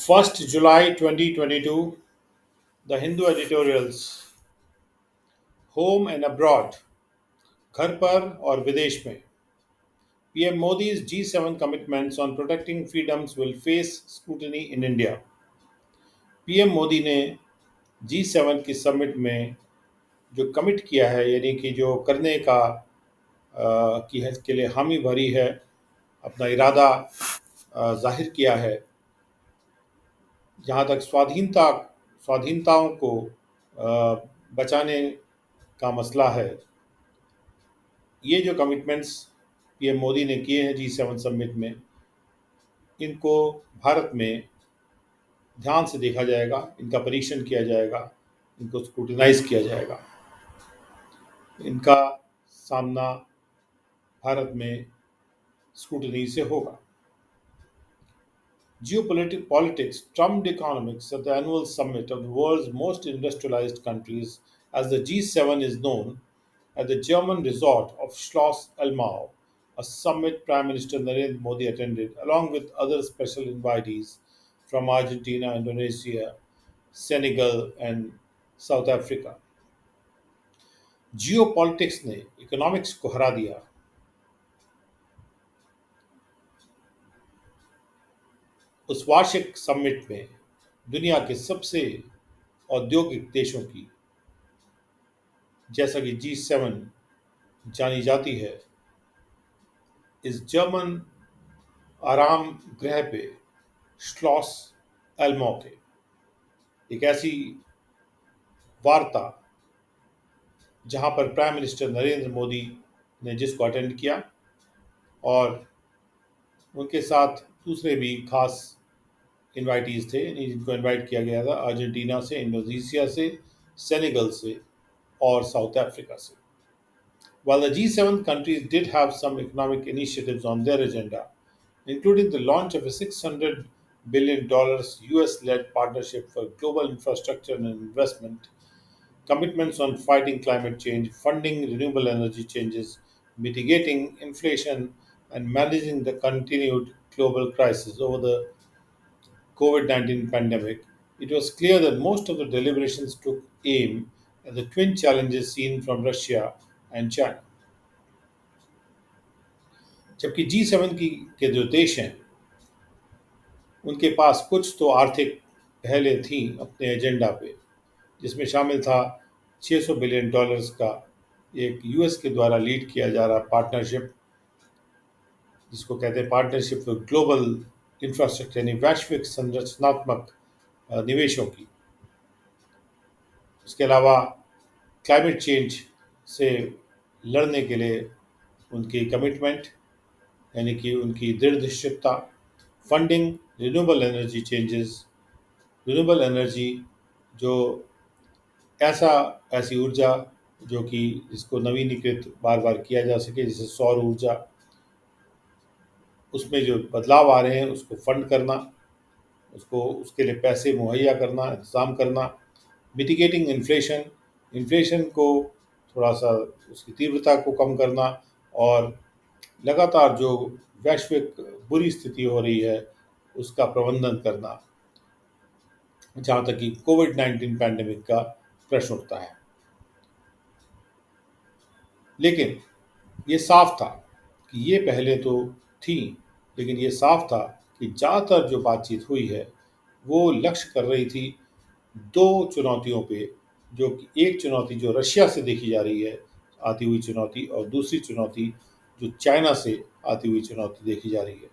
1st July 2022, the Hindu editorials, Home and Abroad, घर पर और विदेश में, PM Modi's G7 commitments on protecting freedoms will face scrutiny in India. PM Modi ने G7 की summit में जो कमिट किया है, यानी कि जो करने का के लिए हामी भरी है, अपना इरादा जाहिर किया है, जहाँ तक स्वाधीनताओं को बचाने का मसला है। ये जो कमिटमेंट्स पीएम मोदी ने किए हैं G7 समिट में, इनको भारत में ध्यान से देखा जाएगा, इनका परीक्षण किया जाएगा, इनको स्क्रूटिनाइज किया जाएगा। इनका सामना भारत में स्क्रूटिनी से होगा। Geopolitics trumped economics at the annual summit of the world's most industrialized countries, as the G7 is known, at the German resort of Schloss Elmau, a summit Prime Minister Narendra Modi attended, along with other special invitees from Argentina, Indonesia, Senegal, and South Africa. Geopolitics ने economics को हरा दिया। उस वार्षिक summit में दुनिया के सबसे औद्योगिक देशों की, जैसा कि G7 जानी जाती है, इस जर्मन आराम गृह पे श्लॉस एल्मो के एक ऐसी वार्ता जहां पर प्राइम मिनिस्टर नरेंद्र मोदी ने जिसको अटेंड किया और उनके साथ दूसरे भी खास इनवाइटीज थे, जिनको इनवाइट किया गया था अर्जेंटीना से, इंडोनेशिया से, सेनेगल से और साउथ अफ्रीका से। While the G7 countries did have some economic initiatives on their agenda, including the launch of a $600 billion US led partnership for global infrastructure and investment, commitments on fighting climate change, funding renewable energy changes, mitigating inflation, and managing the continued global crisis over the COVID-19 pandemic, it was clear that most of the deliberations took aim at the twin challenges seen from Russia and China. जबकि G7 के जो देश हैं, उनके पास कुछ तो आर्थिक पहलें थीं अपने एजेंडा पे, जिसमें शामिल था $600 बिलियन का एक यूएस के द्वारा लीड किया जा रहा पार्टनरशिप, जिसको कहते हैं पार्टनरशिप फॉर ग्लोबल इंफ्रास्ट्रक्चर, यानी वैश्विक संरचनात्मक निवेशों की। इसके अलावा क्लाइमेट चेंज से लड़ने के लिए उनकी कमिटमेंट, यानी कि उनकी दृढ़ निश्चितता, फंडिंग रिन्यूएबल एनर्जी जो ऐसी ऊर्जा जो कि जिसको नवीनीकृत बार बार किया जा सके, जैसे सौर ऊर्जा, उसमें जो बदलाव आ रहे हैं उसको फंड करना, उसको उसके लिए पैसे मुहैया करना, इंतज़ाम करना, मिटिगेटिंग इन्फ्लेशन को थोड़ा सा उसकी तीव्रता को कम करना, और लगातार जो वैश्विक बुरी स्थिति हो रही है उसका प्रबंधन करना, जहाँ तक कि कोविड-19 पैंडेमिक का प्रश्न उठता है। लेकिन ये साफ था कि ये पहले तो थी, लेकिन ये साफ था कि ज़्यादातर जो बातचीत हुई है वो लक्ष्य कर रही थी दो चुनौतियों पे, जो कि एक चुनौती जो रशिया से देखी जा रही है आती हुई चुनौती, और दूसरी चुनौती जो चाइना से आती हुई चुनौती देखी जा रही है।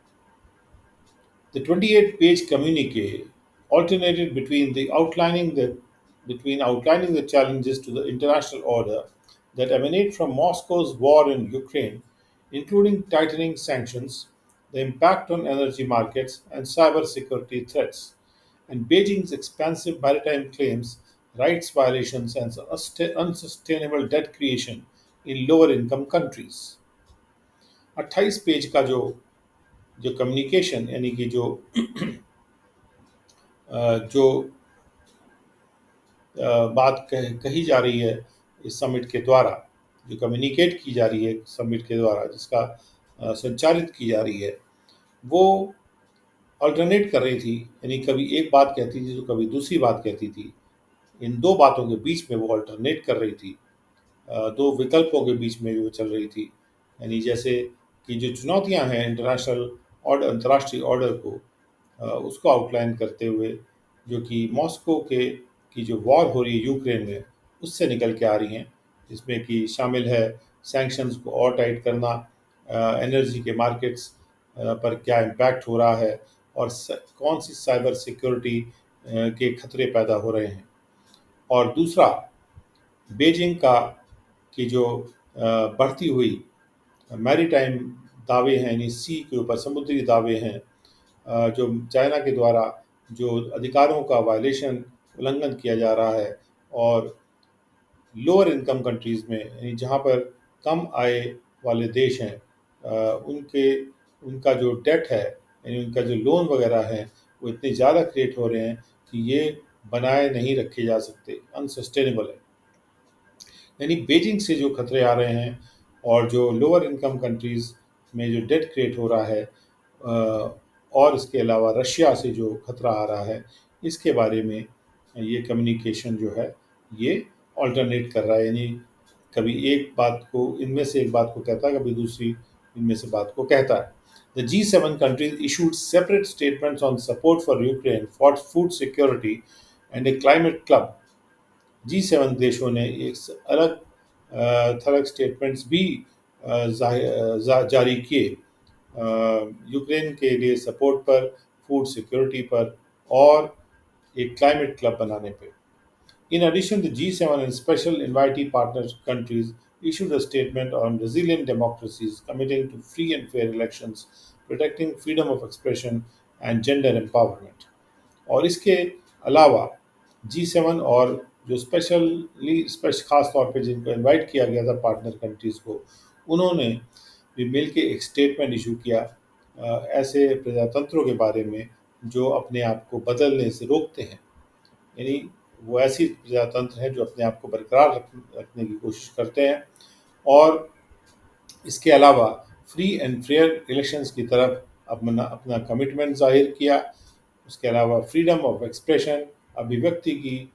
The 28-page communique alternated between outlining the challenges to the international order that emanate from Moscow's war in Ukraine, including tightening sanctions, the impact on energy markets, and cyber security threats, and Beijing's expansive maritime claims, rights violations, and unsustainable debt creation in lower income countries. 28 page का जो communication, यानी कि जो बात कही जा रही है इस समिट के द्वारा, जो कम्युनिकेट की जा रही है समिट के द्वारा, जिसका संचालित की जा रही है, वो ऑल्टरनेट कर रही थी, यानी कभी एक बात कहती थी तो कभी दूसरी बात कहती थी। इन दो बातों के बीच में वो ऑल्टरनेट कर रही थी, दो विकल्पों के बीच में वो चल रही थी। यानी जैसे कि जो चुनौतियां हैं इंटरनेशनल ऑर्डर, अंतर्राष्ट्रीय ऑर्डर को उसको आउटलाइन करते हुए, जो कि मॉस्को के की जो वॉर हो रही है यूक्रेन में, उससे निकल के आ रही हैं, जिसमें कि शामिल है सैंक्शंस को और टाइट करना, एनर्जी के मार्केट्स पर क्या इम्पैक्ट हो रहा है, और कौन सी साइबर सिक्योरिटी के खतरे पैदा हो रहे हैं। और दूसरा, बीजिंग का की जो बढ़ती हुई मैरीटाइम दावे हैं, यानी सी के ऊपर समुद्री दावे हैं, जो चाइना के द्वारा जो अधिकारों का वायलेशन, उल्लंघन किया जा रहा है। और लोअर इनकम कंट्रीज़ में, यानी जहाँ पर कम आय वाले देश हैं, उनके उनका जो डेट है, यानी उनका जो लोन वगैरह है, वो इतने ज़्यादा क्रिएट हो रहे हैं कि ये बनाए नहीं रखे जा सकते, अनसस्टेनेबल है। यानी बीजिंग से जो खतरे आ रहे हैं, और जो लोअर इनकम कंट्रीज़ में जो डेट क्रिएट हो रहा है, और इसके अलावा रशिया से जो खतरा आ रहा है, इसके बारे में ये कम्युनिकेशन जो है, ये ऑल्टरनेट कर रहा है। यानी कभी एक बात को, इनमें से एक बात को कहता है, कभी दूसरी इनमें से बात को कहता है। The G7 countries issued separate statements on support for Ukraine, for food security, and a climate club। G7 देशों ने एक अलग थलग स्टेटमेंट्स भी जारी किए, यूक्रेन के लिए सपोर्ट पर, फूड सिक्योरिटी पर, और एक क्लाइमेट क्लब बनाने पे। In addition, the G7 and special invitee partner countries issued a statement on resilient democracies committing to free and fair elections, protecting freedom of expression and gender empowerment। और इसके अलावा G7 और जो special खास तौर पे जिनको इनवाइट किया गया था पार्टनर कंट्रीज़ को, उन्होंने भी मिल के एक स्टेटमेंट इशू किया, ऐसे प्रजातंत्रों के बारे में जो अपने आप को बदलने से रोकते हैं। यानी वो ऐसी प्रजातंत्र हैं जो अपने आप को बरकरार रखने की कोशिश करते हैं। और इसके अलावा फ्री एंड फेयर इलेक्शंस की तरफ अपना अपना कमिटमेंट ज़ाहिर किया। उसके अलावा फ्रीडम ऑफ एक्सप्रेशन, अभिव्यक्ति की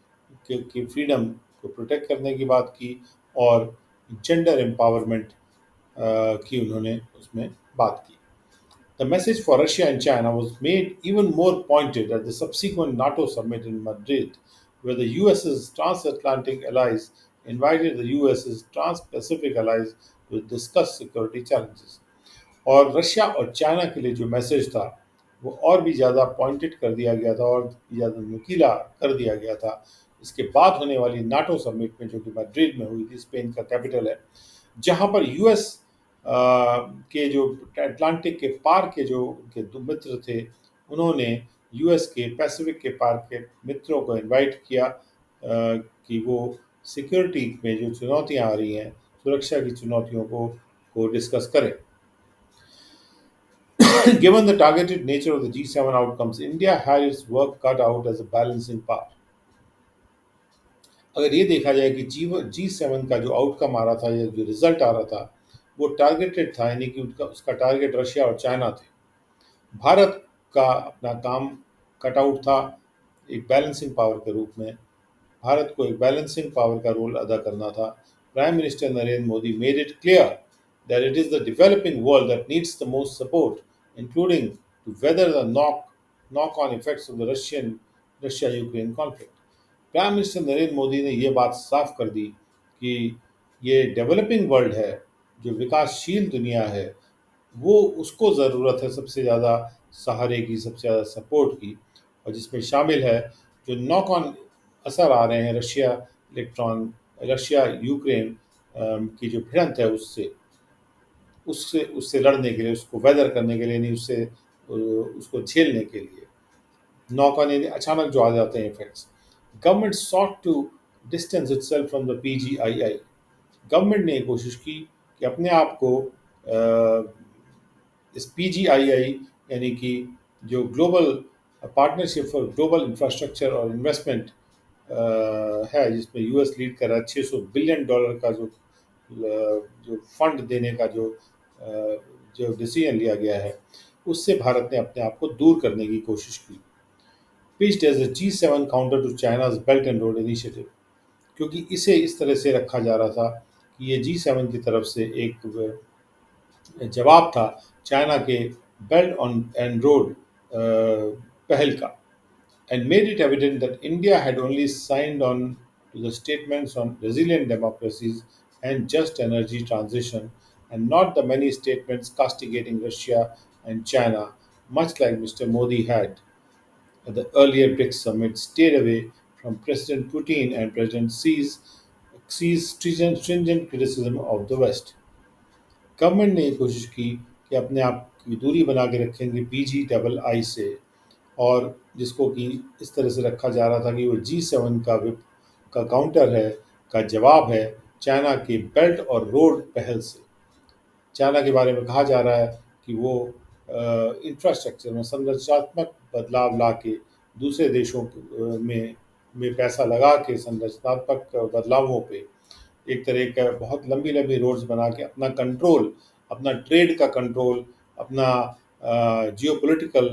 फ्रीडम को प्रोटेक्ट करने की बात की, और जेंडर एम्पावरमेंट की उन्होंने उसमें बात की। The message for Russia and China was made even more pointed at the subsequent NATO summit in Madrid, where the US's transatlantic allies invited the US's trans-Pacific allies to discuss security challenges। और Russia और China के लिए जो message था, वो और भी ज़्यादा पॉइंटेड कर दिया गया था, और ज़्यादा नुकीला कर दिया गया था इसके बाद होने वाली नाटो समिट में, जो कि मैड्रिड में हुई थी, स्पेन का कैपिटल है, जहाँ पर यूएस के जो अटलांटिक के पार के जो उनके दो मित्र थे, उन्होंने यूएस के पैसिफिक के पार के मित्रों को इनवाइट किया, कि वो सिक्योरिटी में जो चुनौतियाँ आ रही हैं, सुरक्षा की चुनौतियों को डिस्कस करें। Given the targeted nature of the G7 outcomes, India had its work cut out as a balancing power। अगर ये देखा जाए कि G7 का जो आउटकम आ रहा था, या जो रिजल्ट आ रहा था, वो टारगेटेड था, यानी कि उसका टारगेट रशिया और चाइना थे। भारत का अपना काम कट आउट था एक बैलेंसिंग पावर के रूप में। भारत को एक बैलेंसिंग पावर का रोल अदा करना था। Prime minister Narendra Modi made it clear that it is the developing world that needs the most support, including to weather the knock-on effects of the Russia-Ukraine conflict। Prime minister Narendra Modi ने ये बात साफ कर दी कि ये डेवलपिंग वर्ल्ड है, जो विकासशील दुनिया है, वो उसको ज़रूरत है सबसे ज़्यादा सहारे की, सबसे ज़्यादा सपोर्ट की, और जिसमें शामिल है जो नॉक ऑन असर आ रहे हैं रशिया यूक्रेन की जो भिड़ंत है, उससे उससे उससे लड़ने के लिए, उसको वेदर करने के लिए, नहीं उससे उसको झेलने के लिए, नॉक ऑन यानी अचानक जो आ जाते हैं effects. Government sought to distance itself from the PGII. Government ने कोशिश की कि अपने आप को इस पीजीआईआई, यानी कि जो global partnership for global infrastructure और इन्वेस्टमेंट है, जिसमें यूएस लीड कर रहा है, $600 बिलियन का जो फंड देने का जो डिसीजन लिया गया है, उससे भारत ने अपने आप को दूर करने की कोशिश की। Pitched as a G7 counter to China's Belt and Road Initiative, क्योंकि इसे इस तरह से रखा जा रहा था कि ये G7 की तरफ से एक जवाब था चाइना के बेल्ट ऑन एंड रोड पहल का, and made it evident that India had only signed on to the statements on resilient democracies and just energy transition, and not the many statements castigating Russia and China, much like Mr. Modi had at the earlier BRICS summit stayed away from President Putin and President Xi's stringent criticism of the West. Government ने ये कोशिश की कि अपने आप की दूरी बना के रखेंगे PG आई से, और जिसको कि इस तरह से रखा जा रहा था कि वो G7 का काउंटर है, का जवाब है चाइना की बेल्ट और रोड पहल से। चाइना के बारे में कहा जा रहा है कि वो इंफ्रास्ट्रक्चर में संरचनात्मक बदलाव ला के दूसरे देशों में पैसा लगा के संरचनात्मक बदलावों पे एक तरह का बहुत लंबी लंबी रोड्स बना के अपना कंट्रोल, अपना ट्रेड का कंट्रोल, अपना जियोपॉलिटिकल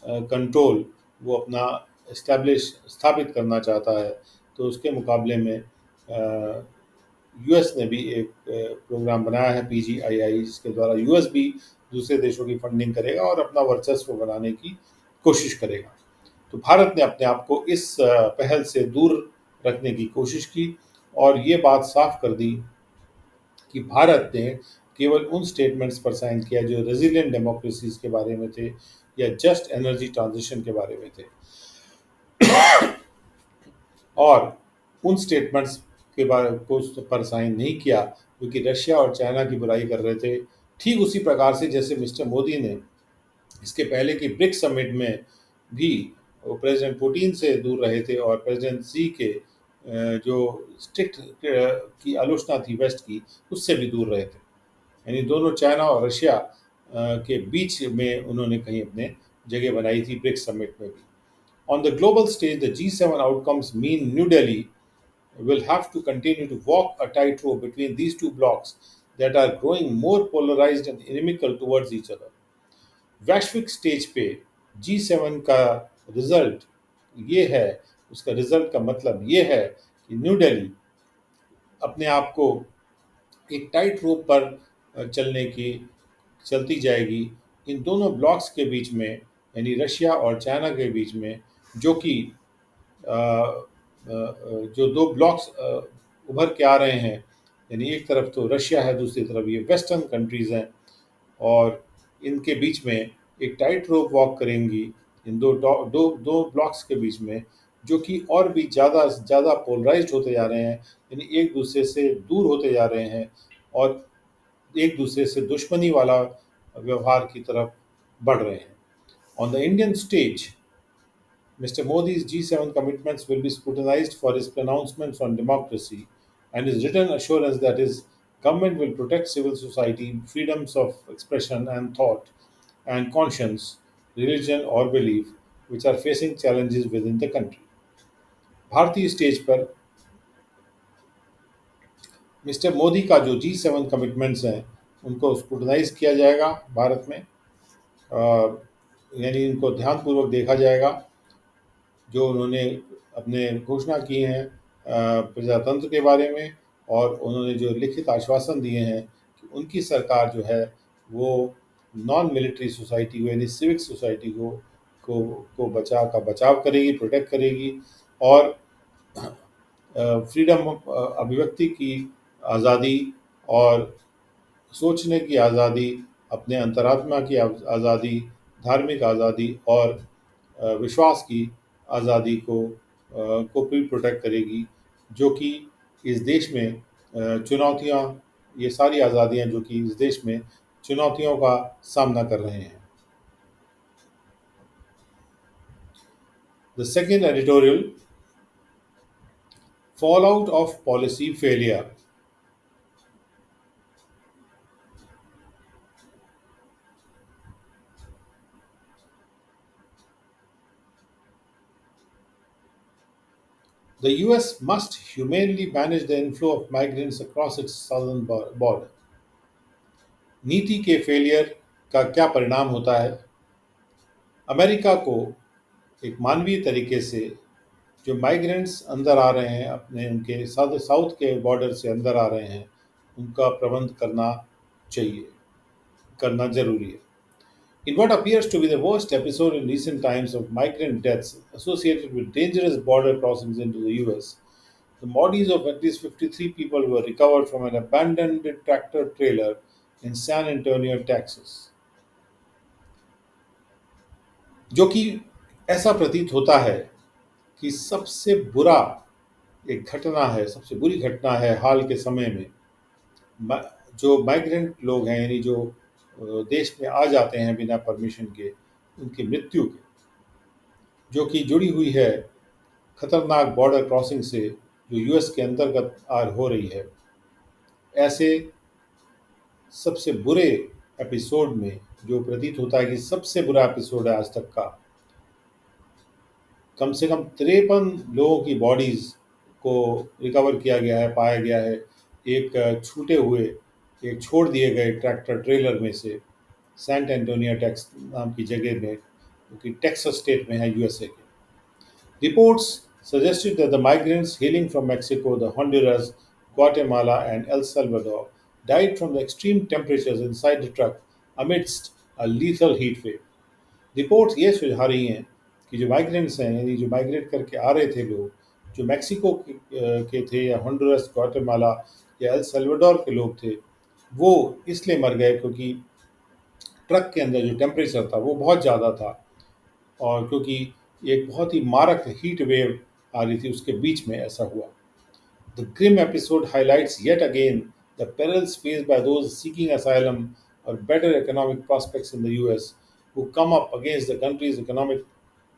कंट्रोल वो अपना स्थापित करना चाहता है। तो उसके मुकाबले में यूएस ने भी एक प्रोग्राम बनाया है PGII, जिसके द्वारा यूएस भी दूसरे देशों की फंडिंग करेगा और अपना वर्चस्व बनाने की कोशिश करेगा। तो भारत ने अपने आप को इस पहल से दूर रखने की कोशिश की और ये बात साफ कर दी कि भारत ने केवल उन स्टेटमेंट्स पर साइन किया जो रेजिलियंट डेमोक्रेसीज के बारे में थे या जस्ट एनर्जी ट्रांजिशन के बारे में थे, और उन स्टेटमेंट्स के बारे को पर साइन नहीं किया क्योंकि रशिया और चाइना की बुराई कर रहे थे। ठीक उसी प्रकार से जैसे मिस्टर मोदी ने इसके पहले की ब्रिक्स समिट में भी वो प्रेसिडेंट पुतिन से दूर रहे थे और प्रेसिडेंट सी के जो स्ट्रिक्ट की आलोचना थी वेस्ट की, उससे भी दूर रहे थे। यानी दोनों चाइना और रशिया के बीच में उन्होंने कहीं अपने जगह बनाई थी ब्रिक्स समिट में भी। On the global stage, the G7 outcomes mean New Delhi will have to continue to walk a tightrope between these two blocs that are growing more polarized and inimical towards each other. वैश्विक stage पे G7 का result ये है, उसका result का मतलब ये है कि न्यू दिल्ली अपने आप को एक टाइट रोप पर चलती जाएगी इन दोनों ब्लॉक्स के बीच में, यानी रशिया और चाइना के बीच में, जो कि जो दो ब्लॉक्स उभर के आ रहे हैं। यानी एक तरफ तो रशिया है, दूसरी तरफ ये वेस्टर्न कंट्रीज़ हैं, और इनके बीच में एक टाइट रोप वॉक करेंगी इन दो ब्लॉक्स के बीच में, जो कि और भी ज़्यादा ज़्यादा पोलराइज्ड होते जा रहे हैं, यानी एक दूसरे से दूर होते जा रहे हैं और एक दूसरे से दुश्मनी वाला व्यवहार की तरफ बढ़ रहे हैं। On the Indian stage, Mr. Modi's G7 commitments will be scrutinized for his pronouncements on democracy and his written assurance that his government will protect civil society, freedoms of expression and thought, and conscience, religion or belief, which are facing challenges within the country. भारतीय stage पर mister Modi का जो G7 commitments हैं उनको scrutinise किया जाएगा भारत में, यानी इनको ध्यानपूर्वक देखा जाएगा। जो उन्होंने अपने घोषणा की हैं प्रजातंत्र के बारे में, और उन्होंने जो लिखित आश्वासन दिए हैं कि उनकी सरकार जो है वो नॉन मिलिट्री सोसाइटी को, यानी सिविक सोसाइटी को बचाव करेगी, प्रोटेक्ट करेगी, और फ्रीडम अभिव्यक्ति की आज़ादी और सोचने की आज़ादी, अपने अंतरात्मा की आज़ादी, धार्मिक आज़ादी और विश्वास की आज़ादी को भी प्रोटेक्ट करेगी, जो कि इस देश में चुनौतियाँ, ये सारी आज़ादियाँ जो कि इस देश में चुनौतियों का सामना कर रहे हैं। The second editorial, fallout of policy failure. The US must humanely manage the inflow of migrants across its southern border. नीति के फेलियर का क्या परिणाम होता है? अमेरिका को एक मानवीय तरीके से जो माइग्रेंट्स अंदर आ रहे हैं, अपने उनके साउथ साउथ के बॉर्डर से अंदर आ रहे हैं, उनका प्रबंध करना चाहिए, करना ज़रूरी है। In what appears to be the worst episode in recent times of migrant deaths associated with dangerous border crossings into the US, the bodies of at least 53 people were recovered from an abandoned tractor trailer in San Antonio, Texas. जो कि ऐसा प्रतीत होता है कि सबसे बुरा एक घटना है, सबसे बुरी घटना है हाल के समय में। जो माइग्रेंट लोग हैं, यानी जो देश में आ जाते हैं बिना परमिशन के, उनकी मृत्यु की, जो कि जुड़ी हुई है खतरनाक बॉर्डर क्रॉसिंग से जो यूएस के अंतर्गत आज हो रही है। ऐसे सबसे बुरे एपिसोड में, जो प्रतीत होता है कि सबसे बुरा एपिसोड है आज तक का, कम से कम 53 लोगों की बॉडीज़ को रिकवर किया गया है, पाया गया है एक छूटे हुए, एक छोड़ दिए गए ट्रैक्टर ट्रेलर में से, सैंट एंटोनिया टेक्स नाम की जगह में, जो कि टेक्सास स्टेट में है, यूएसए के। Reports suggested that the migrants hailing from Mexico, the Honduras, Guatemala, and El Salvador died from the extreme temperatures inside the truck amidst a lethal heat wave. Reports ये सुझा रही हैं कि जो migrants हैं, यानी जो माइग्रेट करके आ रहे थे लोग, जो मैक्सिको के थे या हॉन्डुरस, ग्वाटेमाला या एल सल्वाडोर के लोग थे, वो इसलिए मर गए क्योंकि ट्रक के अंदर जो टेम्परेचर था वो बहुत ज़्यादा था, और क्योंकि एक बहुत ही मारक हीट वेव आ रही थी, उसके बीच में ऐसा हुआ। The grim episode highlights yet again the perils faced by those seeking asylum or better economic prospects in the US who come up against the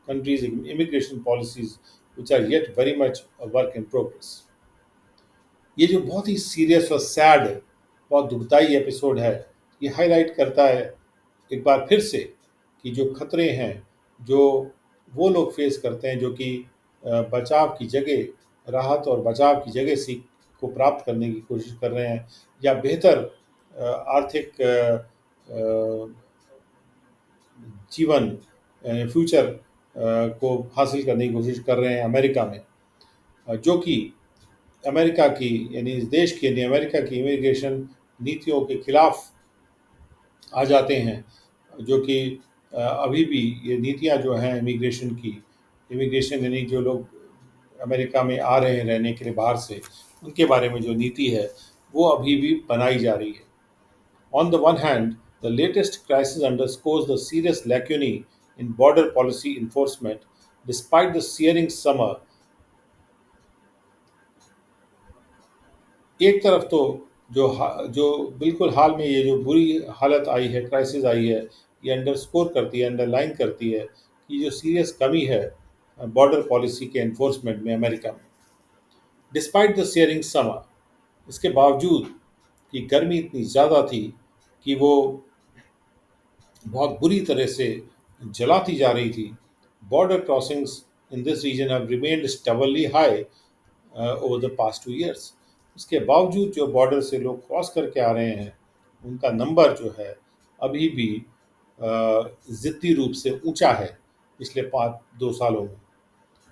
country's immigration policies, which are yet very much a work in progress. ये जो बहुत ही serious और sad, बहुत दुखदाई episode है, ये highlight करता है एक बार फिर से कि जो खतरे हैं, जो वो लोग फेस करते हैं जो कि बचाव की जगह, राहत और बचाव की जगह सीख को प्राप्त करने की कोशिश कर रहे हैं, या बेहतर आर्थिक जीवन, फ्यूचर को हासिल करने की कोशिश कर रहे हैं अमेरिका में, जो कि अमेरिका की, यानी इस देश की, यानी अमेरिका की इमिग्रेशन नीतियों के खिलाफ आ जाते हैं, जो कि अभी भी ये नीतियां जो हैं इमिग्रेशन की, इमिग्रेशन यानी जो लोग अमेरिका में आ रहे हैं रहने के लिए बाहर से, उनके बारे में जो नीति है वो अभी भी बनाई जा रही है। On the one hand, the latest crisis underscores the serious lacunae in border policy enforcement. Despite the searing summer, एक तरफ तो जो बिल्कुल हाल में ये जो बुरी हालत आई है, क्राइसिस आई है, ये अंडरस्कोर करती है, अंडरलाइन करती है कि जो सीरियस कमी है बॉर्डर पॉलिसी के एनफोर्समेंट में अमेरिका में। डिस्पाइट द सीयरिंग समर, इसके बावजूद कि गर्मी इतनी ज़्यादा थी कि वो बहुत बुरी तरह से जलाती जा रही थी, border crossings in this region have remained stably high over the past 2 years। इसके बावजूद जो बॉर्डर से लोग क्रॉस करके आ रहे हैं, उनका नंबर जो है अभी भी ज़िद्दी रूप से ऊंचा है पिछले 2 सालों में।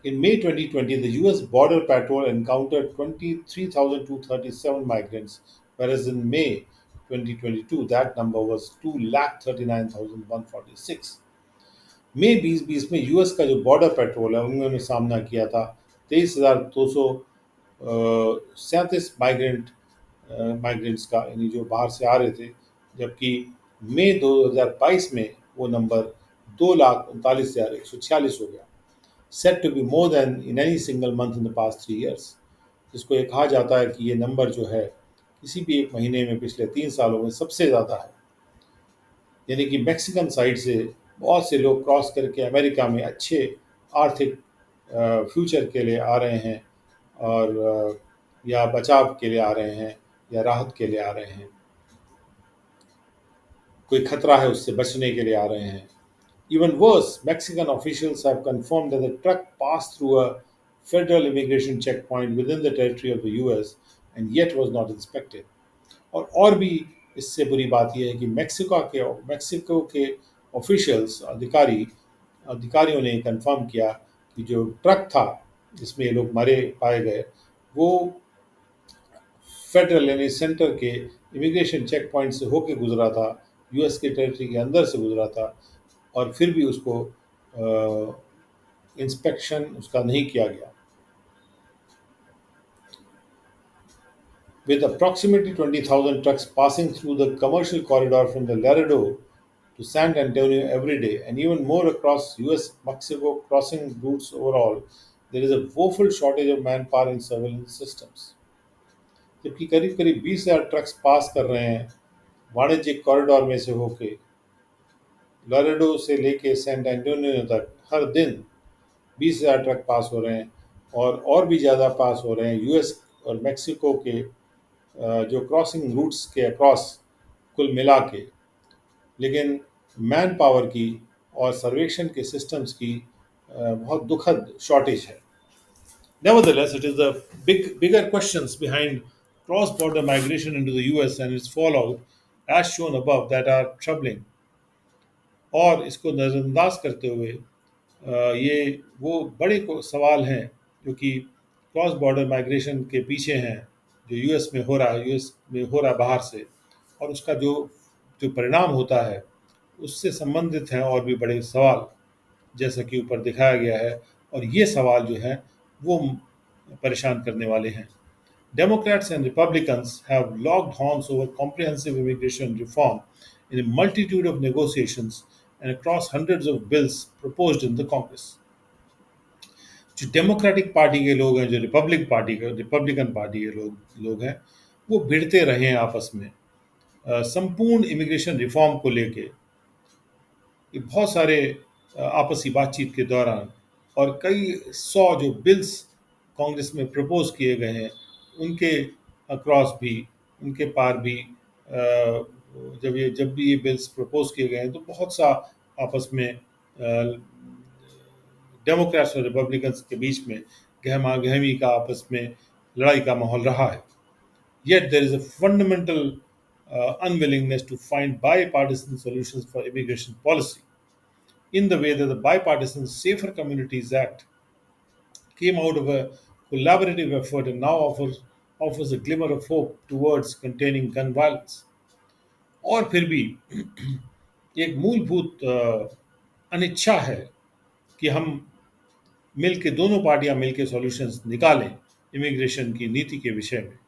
In May 2020, the US Border Patrol encountered 23,237 migrants, whereas in May 2022, that number was 2,39,146। मई 2020 में यूएस का जो बॉर्डर पेट्रोल है, उन्होंने सामना किया था 23,237 माइग्रेंट्स का, यानी जो बाहर से आ रहे थे, जबकि मई 2022 में वो नंबर 2,39,146 हो गया, set to be more than in any single month in the past 3 years। जिसको ये कहा जाता है कि ये नंबर जो है किसी भी एक महीने में पिछले 3 सालों में सबसे ज़्यादा है। यानी कि मैक्सिकन साइड से बहुत से लोग क्रॉस करके अमेरिका में अच्छे आर्थिक फ्यूचर के लिए आ रहे हैं, और या बचाव के लिए आ रहे हैं, या राहत के लिए आ रहे हैं, कोई खतरा है उससे बचने के लिए आ रहे हैं। Even worse, Mexican officials have confirmed that the truck passed through a federal immigration checkpoint within the territory of the US and yet was not inspected। और भी इससे बुरी बात यह है कि मैक्सिको के ऑफिशियल्स, अधिकारी अधिकारियों ने कंफर्म किया कि जो ट्रक था जिसमें ये लोग मारे पाए गए, वो फेडरल यानी सेंटर के इमिग्रेशन चेक पॉइंट से होके गुजरा था, यूएस के टेरिटरी के अंदर से गुजरा था, और फिर भी उसको इंस्पेक्शन उसका नहीं किया गया। With approximately 20,000 trucks passing through the commercial corridor from the Laredo to San Antonio every day, and even more across US Mexico crossing routes overall, there is a woeful shortage of manpower in surveillance systems. जबकि करीब करीब 20,000 trucks पास कर रहे हैं वाणिज्यिक corridor में से होके लॉरेडो से लेके सैन एंटोनियो तक हर दिन 20,000 ट्रक पास हो रहे हैं, और भी ज़्यादा पास हो रहे हैं यूएस और मेक्सिको के जो क्रॉसिंग रूट्स के अक्रॉस कुल मिला के। लेकिन मैन पावर की और सर्वेक्षण के सिस्टम्स की बहुत दुखद शॉर्टेज है। Nevertheless, it is the bigger questions behind cross-border migration into the US and its fallout, as shown above, that are troubling. और इसको नज़रअंदाज करते हुए ये वो बड़े सवाल हैं जो कि क्रॉस बॉर्डर माइग्रेशन के पीछे हैं, जो यूएस में हो रहा है, यूएस में हो रहा है बाहर से, और उसका जो जो परिणाम होता है उससे संबंधित हैं और भी बड़े सवाल, जैसा कि ऊपर दिखाया गया है। और ये सवाल जो हैं वो परेशान करने वाले हैं। Democrats and Republicans have locked horns over comprehensive immigration reform in a multitude of negotiations and across hundreds of bills proposed in the Congress. जो डेमोक्रेटिक पार्टी के लोग हैं, जो रिपब्लिकन पार्टी के लोग हैं, वो भिड़ते रहे हैं आपस में संपूर्ण इमिग्रेशन रिफॉर्म को लेके। बहुत सारे आपसी बातचीत के दौरान, और कई सौ जो बिल्स कांग्रेस में प्रपोज किए गए हैं उनके अक्रॉस भी, उनके पार भी जब भी ये बिल्स प्रपोज किए गए हैं तो बहुत सा आपस में डेमोक्रेट्स और रिपब्लिकन्स के बीच में गहमा गहमी का, आपस में लड़ाई का माहौल रहा है। Yet there is a fundamental unwillingness to find bipartisan solutions for immigration policy, in the way that the Bipartisan Safer Communities Act came out of a collaborative effort and now offers a glimmer of hope towards containing gun violence. और फिर भी एक मूलभूत अनिच्छा है कि हम दोनों पार्टियां मिलकर सॉल्यूशंस निकालें इमिग्रेशन की नीति के विषय में।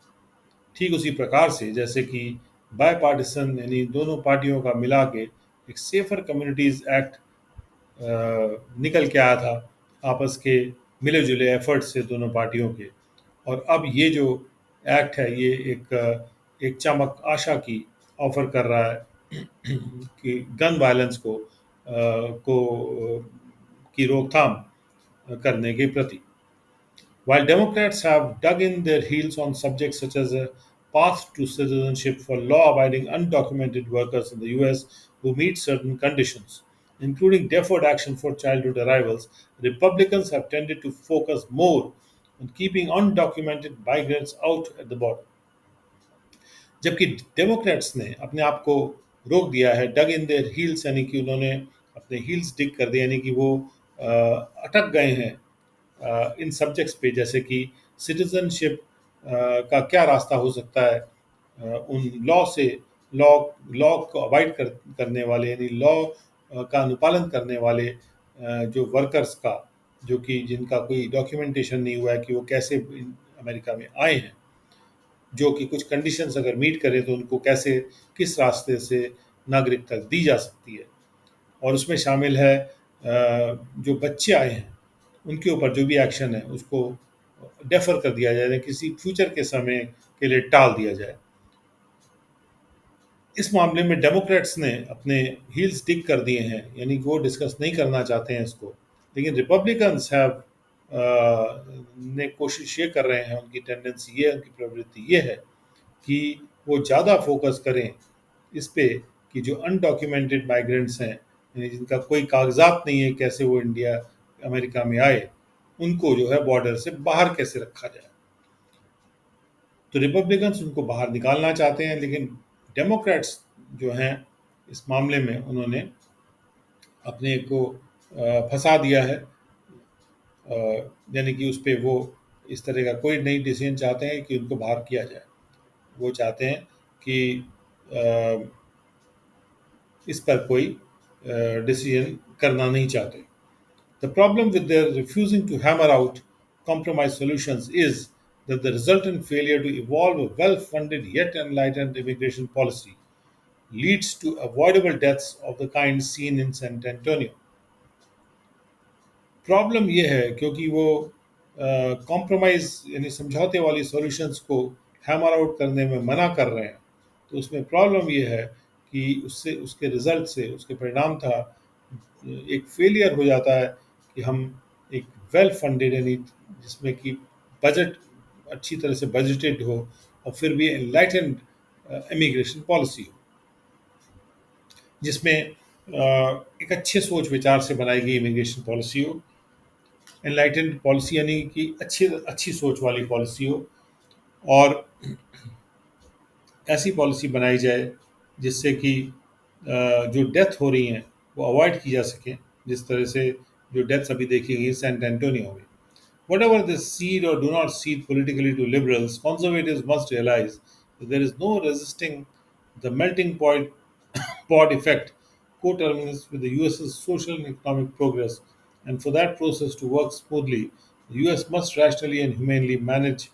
ठीक उसी प्रकार से जैसे कि बायपार्टिसन यानी दोनों पार्टियों का मिला के एक सेफर कम्युनिटीज़ एक्ट निकल के आया था आपस के मिले जुले एफर्ट से दोनों पार्टियों के, और अब ये जो एक्ट है ये एक चमक आशा की ऑफर कर रहा है कि गन वायलेंस को की रोकथाम करने के प्रति। While Democrats have dug in their heels on subjects such as a path to citizenship for law abiding undocumented workers in the US who meet certain conditions, including deferred action for childhood arrivals, Republicans have tended to focus more on keeping undocumented migrants out at the border. जबकि Democrats ने अपने आप को रोक दिया है, डग in their heels, यानी कि उन्होंने अपने हील्स डिग कर दिए, यानी कि वो अटक गए हैं इन सब्जेक्ट्स पे, जैसे कि सिटीजनशिप का क्या रास्ता हो सकता है, उन लॉ लॉ को अवॉइड करने वाले, यानी लॉ का अनुपालन करने वाले जो वर्कर्स का, जो कि जिनका कोई डॉक्यूमेंटेशन नहीं हुआ है कि वो कैसे अमेरिका में आए हैं, जो कि कुछ कंडीशंस अगर मीट करें तो उनको कैसे, किस रास्ते से नागरिकता दी जा सकती है। और उसमें शामिल है जो बच्चे आए हैं उनके ऊपर जो भी एक्शन है उसको डेफर कर दिया जाए, किसी फ्यूचर के समय के लिए टाल दिया जाए। इस मामले में डेमोक्रेट्स ने अपने हील्स डिग कर दिए हैं, यानी कि वो डिस्कस नहीं करना चाहते हैं इसको। लेकिन रिपब्लिकन्स हैव ने कोशिश ये कर रहे हैं, उनकी टेंडेंसी ये, उनकी प्रवृत्ति ये है कि वो ज़्यादा फोकस करें इस पे कि जो अनडॉक्यूमेंटेड माइग्रेंट्स हैं, यानी जिनका कोई कागजात नहीं है कैसे वो अमेरिका में आए, उनको जो है बॉर्डर से बाहर कैसे रखा जाए। तो रिपब्लिकन्स उनको बाहर निकालना चाहते हैं, लेकिन डेमोक्रेट्स जो हैं इस मामले में उन्होंने अपने को फंसा दिया है। यानी कि उस पे वो इस तरह का कोई नई डिसीजन चाहते हैं कि उनको बाहर किया जाए। वो चाहते हैं कि अ, इस पर कोई डिसीजन करना नहीं चाहते। The problem with their refusing to hammer out compromise solutions is that the resultant failure to evolve a well funded yet enlightened immigration policy leads to avoidable deaths of the kind seen in San Antonio. Problem ये है क्योंकि वो compromise यानी समझौते वाली solutions को hammer out करने में मना कर रहे हैं। तो उसमें प्रॉब्लम ये है कि उससे उसके रिजल्ट से उसके परिणाम था एक फेलियर हो जाता है कि हम एक वेल फंडेड यानी जिसमें कि बजट अच्छी तरह से बजटेड हो और फिर भी एनलाइटेंड इमिग्रेशन पॉलिसी हो जिसमें एक अच्छे सोच विचार से बनाई गई इमिग्रेशन पॉलिसी हो। एनलाइटेंड पॉलिसी यानी कि अच्छी अच्छी सोच वाली पॉलिसी हो और ऐसी पॉलिसी बनाई जाए जिससे कि जो डेथ हो रही हैं वो अवॉइड की जा सकें, जिस तरह से जो डेथ्स अभी देखी गई सैन एंटोनियो में। Whatever they cede or do not cede politically to liberals, conservatives must realize that there is no resisting the melting pot effect coterminous with the US's social and economic progress. And for that process to work smoothly, the US must rationally and humanely manage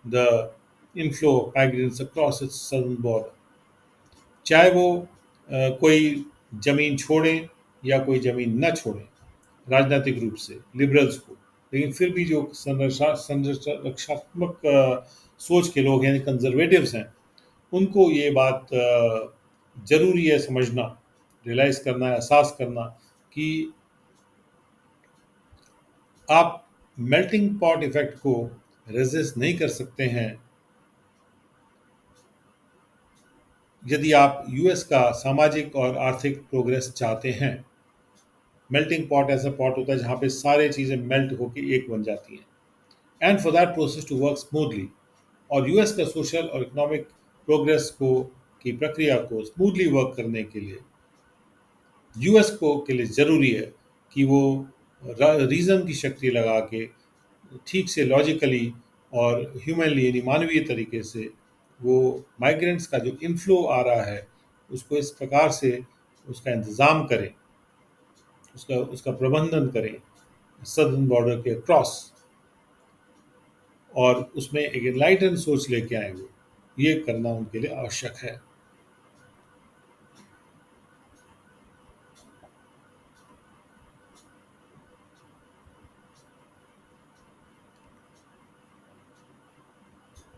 the inflow of migrants across its southern border. चाहे वो कोई जमीन छोड़ें या कोई जमीन न छोड़ें राजनीतिक रूप से लिबरल्स को, लेकिन फिर भी जो संरक्षात्मक सोच के लोग हैं कंजर्वेटिव्स हैं उनको ये बात ज़रूरी है समझना, रियलाइज़ करना, एहसास करना कि आप मेल्टिंग पॉट इफ़ेक्ट को रेजिस्ट नहीं कर सकते हैं यदि आप यूएस का सामाजिक और आर्थिक प्रोग्रेस चाहते हैं। मेल्टिंग पॉट ऐसा पॉट होता है जहाँ पे सारी चीज़ें मेल्ट होकर एक बन जाती हैं and for that process to work smoothly और यूएस का सोशल और इकोनॉमिक प्रोग्रेस को की प्रक्रिया को स्मूथली वर्क करने के लिए यूएस को के लिए ज़रूरी है कि वो रीज़न की शक्ति लगा के ठीक से लॉजिकली और ह्यूमनली यानी मानवीय तरीके से वो माइग्रेंट्स का जो इनफ्लो आ रहा है उसको इस प्रकार से उसका इंतज़ाम करें, उसका उसका प्रबंधन करें सदर्न बॉर्डर के क्रॉस और उसमें एक एनलाइटन सोच लेके आए वो ये करना उनके लिए आवश्यक है।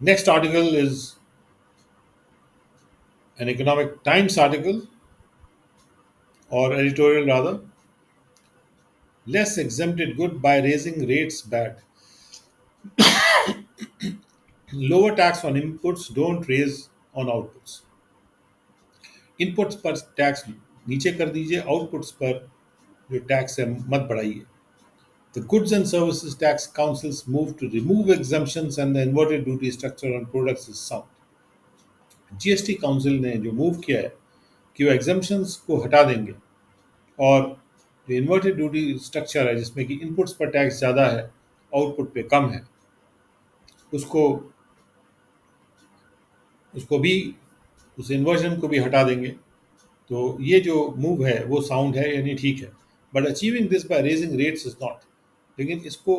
Next article is an Economic Times article or editorial rather. Less exempted good by raising rates bad. Lower tax on inputs don't raise on outputs. Inputs पर टैक्स नीचे कर दीजिए, आउटपुट्स पर जो टैक्स है मत बढ़ाइए। The Goods and Services Tax Council's move to remove exemptions and the inverted duty structure on products is sound. GST council ने जो मूव किया है कि वो एग्जाम्पशंस को हटा देंगे और जो इन्वर्टेड ड्यूटी स्ट्रक्चर है जिसमें कि इनपुट्स पर टैक्स ज़्यादा है आउटपुट पे कम है उसको उसको भी उस इन्वर्जन को भी हटा देंगे। तो ये जो मूव है वो साउंड है यानी ठीक है, but achieving this by raising rates is not. लेकिन इसको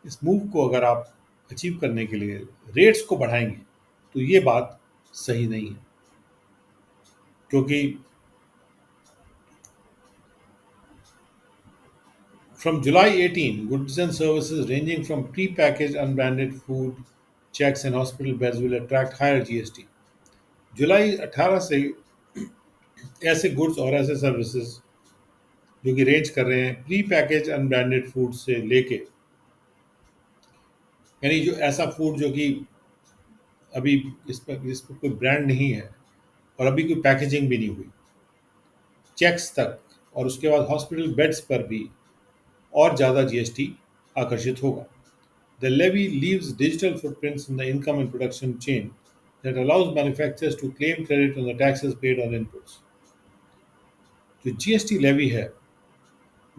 इस मूव को अगर आप अचीव करने के लिए रेट्स को बढ़ाएंगे तो ये बात सही नहीं है क्योंकि from July 18, goods and services ranging from pre-packaged unbranded food, checks and hospital beds will attract higher GST. जुलाई 18 से ऐसे गुड्स और ऐसे सर्विसेज जो कि रेंज कर रहे हैं प्री पैकेज अनब्रांडेड फूड से लेके यानी जो ऐसा फूड जो कि अभी इस पर कोई ब्रांड नहीं है और अभी कोई पैकेजिंग भी नहीं हुई, चेक्स तक और उसके बाद हॉस्पिटल बेड्स पर भी और ज़्यादा जीएसटी आकर्षित होगा। The levy leaves digital footprints in the income and production chain that allows manufacturers to claim credit on the taxes paid on inputs. जो जीएसटी लेवी है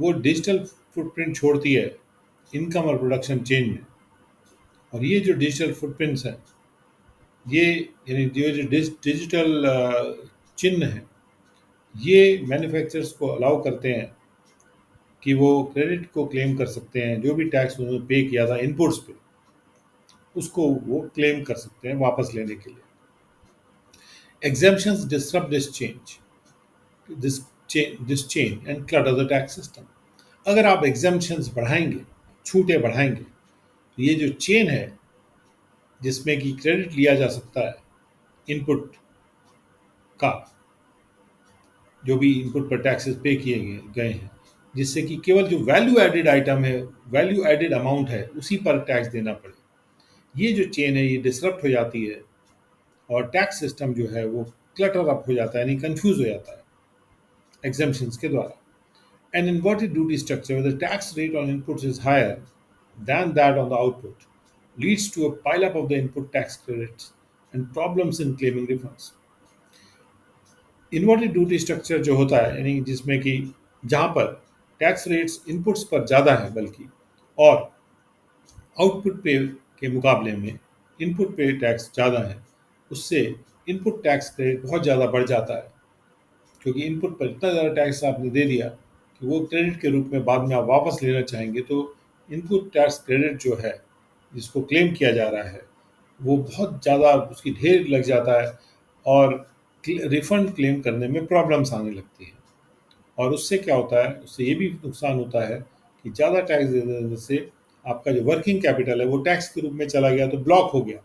वो डिजिटल फुटप्रिंट छोड़ती है इनकम और प्रोडक्शन चेंज में। और ये जो डिजिटल फुटप्रिंट्स हैं, ये यानी ये जो डिजिटल चिन्ह हैं, ये मैन्युफैक्चरर्स को अलाउ करते हैं कि वो क्रेडिट को क्लेम कर सकते हैं, जो भी टैक्स उन्होंने पे किया था इनपुट्स पे, उसको वो क्लेम कर सकते हैं वापस लेने के लिए। Exemptions disrupt this chain and clutter the tax system. अगर आप एग्जाम्पशंस बढ़ाएंगे, छूटें बढ़ाएंगे, तो ये जो चेन है जिसमें कि क्रेडिट लिया जा सकता है इनपुट का, जो भी इनपुट पर टैक्सेस पे किए गए हैं, जिससे कि केवल जो वैल्यू एडेड आइटम है, वैल्यू एडेड अमाउंट है, उसी पर टैक्स देना पड़े, ये जो चेन है ये डिसरप्ट हो जाती है और टैक्स सिस्टम जो है वो क्लटर अप हो जाता है, यानी कंफ्यूज हो जाता है एग्जाम्पशंस के द्वारा। An inverted duty structure where the tax rate on inputs is higher than that on the output leads to a pileup of the input tax credits and problems in claiming refunds. Inverted duty structure जो होता है, यानी जिसमें कि जहाँ पर tax rates inputs पर ज़्यादा है बल्कि, और आउटपुट पे के मुकाबले में इनपुट पे टैक्स ज़्यादा है, उससे इनपुट टैक्स क्रेडिट बहुत ज़्यादा बढ़ जाता है, क्योंकि इनपुट पर इतना ज़्यादा टैक्स आपने दे दिया कि वो क्रेडिट के रूप में बाद में आप वापस लेना चाहेंगे, तो इनपुट टैक्स क्रेडिट जो है जिसको क्लेम किया जा रहा है वो बहुत ज़्यादा उसकी ढेर लग जाता है और रिफंड क्लेम करने में प्रॉब्लम्स आने लगती हैं। और उससे क्या होता है, उससे ये भी नुकसान होता है कि ज़्यादा टैक्स दे देने से आपका जो वर्किंग कैपिटल है वो टैक्स के रूप में चला गया, तो ब्लॉक हो गया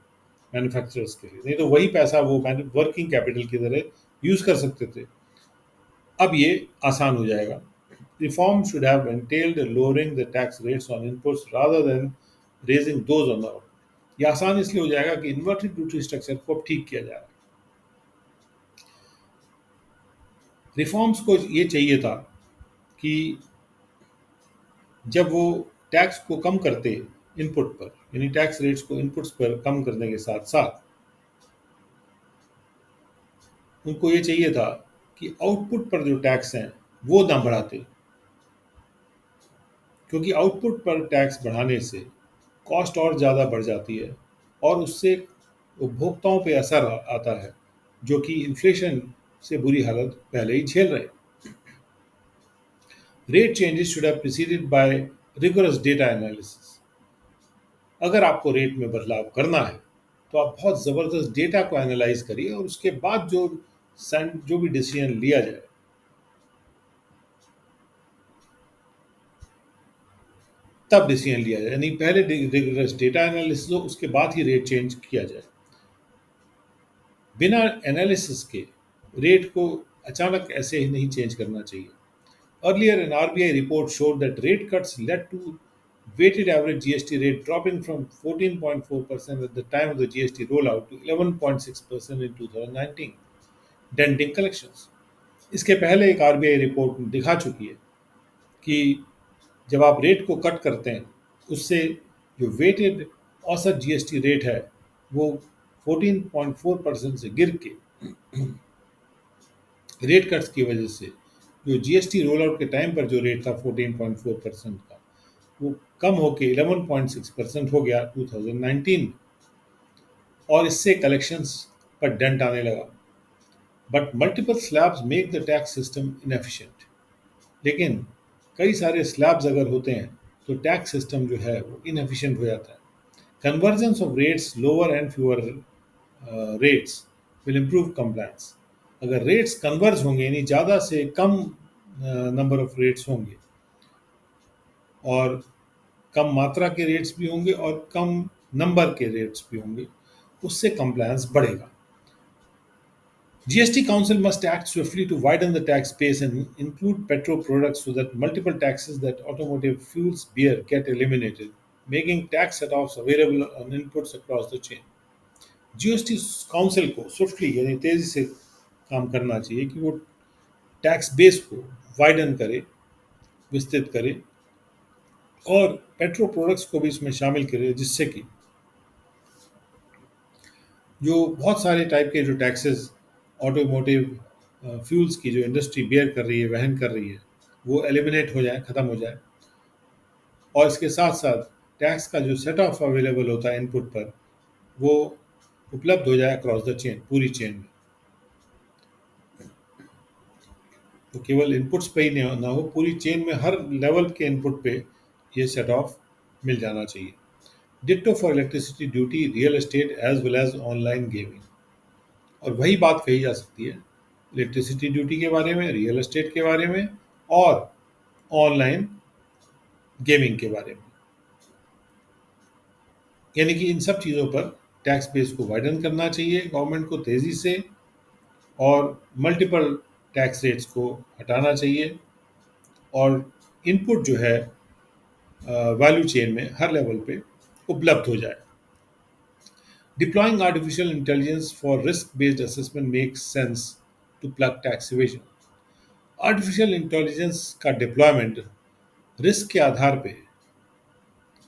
मैन्युफैक्चरर्स के लिए, नहीं तो वही पैसा वो वर्किंग कैपिटल की तरह यूज़ कर सकते थे। अब ये आसान हो जाएगा। Reform should have entailed lowering the tax rates on inputs rather than raising those on the output. ये आसान इसलिए हो जाएगा कि इन्वर्टेड ड्यूटी स्ट्रक्चर को अब ठीक किया जा रहा है। रिफॉर्म्स को ये चाहिए था कि जब वो टैक्स को कम करते इनपुट पर, यानी टैक्स रेट्स को इनपुट्स पर कम करने के साथ साथ उनको ये चाहिए था कि आउटपुट पर जो टैक्स हैं वो ना बढ़ाते, क्योंकि आउटपुट पर टैक्स बढ़ाने से कॉस्ट और ज़्यादा बढ़ जाती है और उससे उपभोक्ताओं पे असर आता है, जो कि इन्फ्लेशन से बुरी हालत पहले ही झेल रहे हैं। Rate changes should have preceded by rigorous data analysis. अगर आपको रेट में बदलाव करना है तो आप बहुत ज़बरदस्त डेटा को एनालाइज करिए और उसके बाद जो भी डिसीजन लिया जाए, तब डिसीजन लिया जाए, यानी पहले रिगोरस डेटा एनालिसिस हो, उसके बाद ही रेट चेंज किया जाए। बिना एनालिसिस के रेट को अचानक ऐसे ही नहीं चेंज करना चाहिए। Earlier, an RBI report showed that rate cuts led to weighted average GST rate dropping from 14.4% at the time of the GST rollout to 11.6% in 2019, denting collections. इसके पहले एक RBI रिपोर्ट दिखा चुकी है कि जब आप रेट को कट करते हैं, उससे जो वेटेड औसत जीएसटी रेट है वो 14.4% से गिर के रेट कट्स की वजह से जो जीएसटी रोल आउट के टाइम पर जो रेट था 14.4% का, वो कम होके 11.6% हो गया 2019 में, और इससे कलेक्शंस पर डेंट आने लगा। But multiple slabs make the tax system inefficient. लेकिन कई सारे स्लैब्स अगर होते हैं तो टैक्स सिस्टम जो है वो इनएफिशिएंट हो जाता है। Convergence of rates lower and fewer rates will improve compliance. अगर रेट्स कन्वर्ज होंगे, यानी ज़्यादा से कम नंबर ऑफ रेट्स होंगे और कम मात्रा के रेट्स भी होंगे और कम नंबर के रेट्स भी होंगे, उससे कंप्लायंस बढ़ेगा। GST Council must act swiftly to widen the tax base and include petro products so that multiple taxes that automotive fuels bear get eliminated, making tax set-offs available on inputs across the chain. GST council को swiftly यानी तेजी से काम करना चाहिए कि वो tax base को वाइडन करे, विस्तृत करे और पेट्रो प्रोडक्ट्स को भी इसमें शामिल करे, जिससे कि जो बहुत सारे टाइप के जो टैक्सेस ऑटोमोटिव फ्यूल्स की जो इंडस्ट्री बेयर कर रही है, वहन कर रही है, वो एलिमिनेट हो जाए, ख़त्म हो जाए, और इसके साथ साथ टैक्स का जो सेट ऑफ अवेलेबल होता है इनपुट पर, वो उपलब्ध हो जाए अक्रॉस द चेन, पूरी चेन में। तो केवल इनपुट्स पे ही नहीं ना हो, पूरी चेन में हर लेवल के इनपुट पे ये सेट ऑफ मिल जाना चाहिए। Ditto for electricity duty, real estate as well as online gaming. और वही बात कही जा सकती है इलेक्ट्रिसिटी ड्यूटी के बारे में, रियल एस्टेट के बारे में, और ऑनलाइन गेमिंग के बारे में। यानी कि इन सब चीज़ों पर टैक्स बेस को वाइडन करना चाहिए गवर्नमेंट को तेज़ी से, और मल्टीपल टैक्स रेट्स को हटाना चाहिए, और इनपुट जो है वैल्यू चेन में हर लेवल पे उपलब्ध हो जाए। Deploying artificial intelligence for risk-based assessment makes sense to plug tax evasion. Artificial intelligence का डिप्लॉयमेंट रिस्क के आधार पे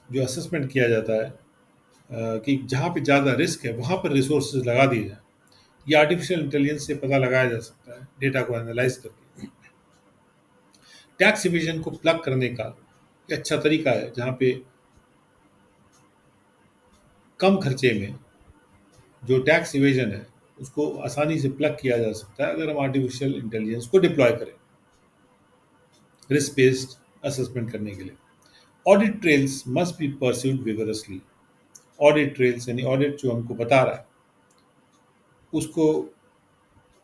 जो असेसमेंट किया जाता है, कि जहाँ पे ज़्यादा रिस्क है वहाँ पर रिसोर्सेज लगा दिए जाए, ये आर्टिफिशियल इंटेलिजेंस से पता लगाया जा सकता है डेटा को एनालाइज करके। टैक्स इवेजन को प्लग करने का ये अच्छा तरीका है जहाँ पे कम खर्चे में जो टैक्स इवेजन है उसको आसानी से प्लग किया जा सकता है अगर हम आर्टिफिशियल इंटेलिजेंस को डिप्लॉय करें रिस्क बेस्ड असेसमेंट करने के लिए। Audit trails must be pursued vigorously. Audit trails यानी ऑडिट जो हमको बता रहा है उसको,